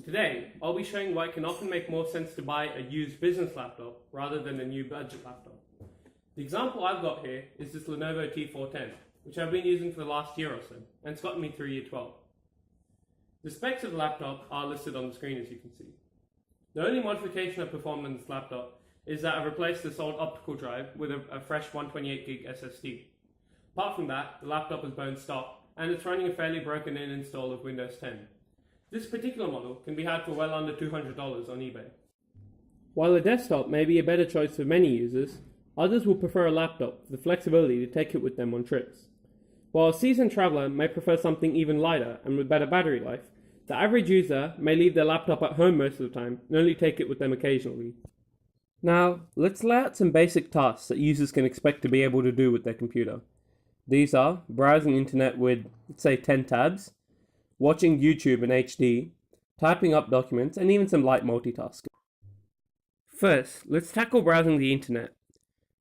Today, I'll be showing why it can often make more sense to buy a used business laptop rather than a new budget laptop. The example I've got here is this Lenovo T410, which I've been using for the last year or so, and it's gotten me through year 12. The specs of the laptop are listed on the screen, as you can see. The only modification I've performed on this laptop is that I've replaced this old optical drive with a fresh 128GB SSD. Apart from that, the laptop is bone stock, and it's running a fairly broken-in install of Windows 10. This particular model can be had for well under $200 on eBay. While a desktop may be a better choice for many users, others will prefer a laptop for the flexibility to take it with them on trips. While a seasoned traveler may prefer something even lighter and with better battery life, the average user may leave their laptop at home most of the time and only take it with them occasionally. Now, let's lay out some basic tasks that users can expect to be able to do with their computer. These are browsing internet with, let's say, 10 tabs, watching YouTube in HD, typing up documents, and even some light multitasking. First, let's tackle browsing the internet.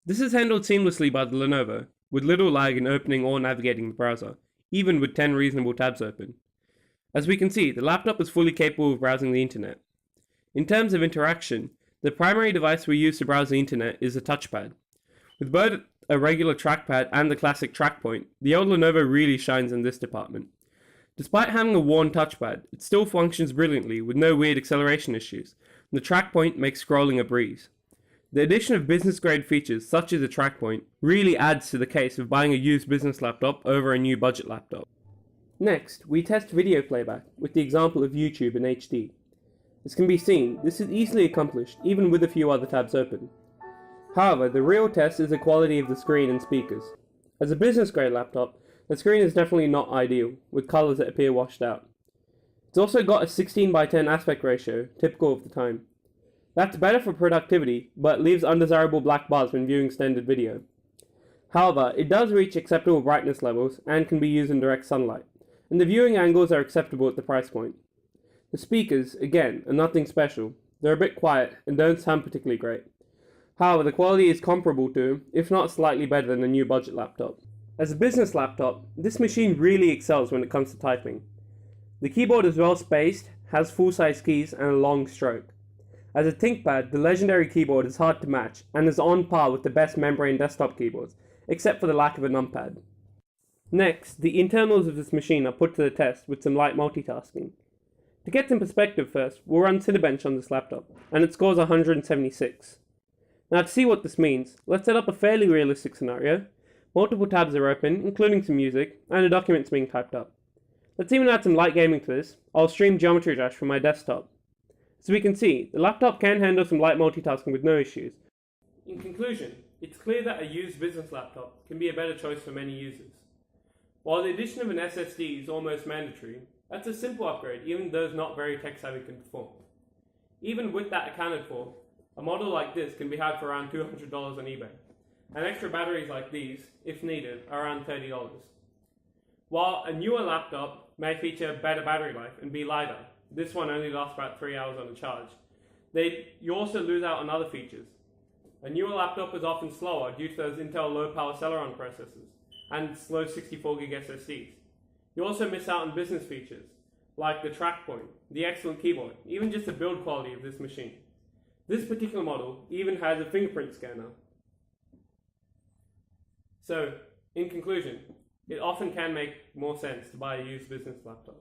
This is handled seamlessly by the Lenovo, with little lag in opening or navigating the browser, even with 10 reasonable tabs open. As we can see, the laptop is fully capable of browsing the internet. In terms of interaction, the primary device we use to browse the internet is a touchpad. With both a regular trackpad and the classic track point, the old Lenovo really shines in this department. Despite having a worn touchpad, it still functions brilliantly with no weird acceleration issues, and the track point makes scrolling a breeze. The addition of business-grade features such as a track point really adds to the case of buying a used business laptop over a new budget laptop. Next, we test video playback with the example of YouTube in HD. As can be seen, this is easily accomplished even with a few other tabs open. However, the real test is the quality of the screen and speakers. As a business-grade laptop, the screen is definitely not ideal, with colors that appear washed out. It's also got a 16:10 aspect ratio, typical of the time. That's better for productivity, but leaves undesirable black bars when viewing extended video. However, it does reach acceptable brightness levels and can be used in direct sunlight, and the viewing angles are acceptable at the price point. The speakers, again, are nothing special. They're a bit quiet and don't sound particularly great. However, the quality is comparable to, if not slightly better than a new budget laptop. As a business laptop, this machine really excels when it comes to typing. The keyboard is well spaced, has full-size keys and a long stroke. As a ThinkPad, the legendary keyboard is hard to match and is on par with the best membrane desktop keyboards, except for the lack of a numpad. Next, the internals of this machine are put to the test with some light multitasking. To get some perspective first, we'll run Cinebench on this laptop, and it scores 176. Now to see what this means, let's set up a fairly realistic scenario. Multiple tabs are open, including some music, and a document's being typed up. Let's even add some light gaming to this. I'll stream Geometry Dash from my desktop. As we can see, the laptop can handle some light multitasking with no issues. In conclusion, it's clear that a used business laptop can be a better choice for many users. While the addition of an SSD is almost mandatory, that's a simple upgrade even those not very tech-savvy can perform. Even with that accounted for, a model like this can be had for around $200 on eBay, and extra batteries like these, if needed, are around $30. While a newer laptop may feature better battery life and be lighter, this one only lasts about 3 hours on a charge, you also lose out on other features. A newer laptop is often slower due to those Intel low-power Celeron processors and slow 64GB SSDs. You also miss out on business features, like the track point, the excellent keyboard, even just the build quality of this machine. This particular model even has a fingerprint scanner. So, in conclusion, it often can make more sense to buy a used business laptop.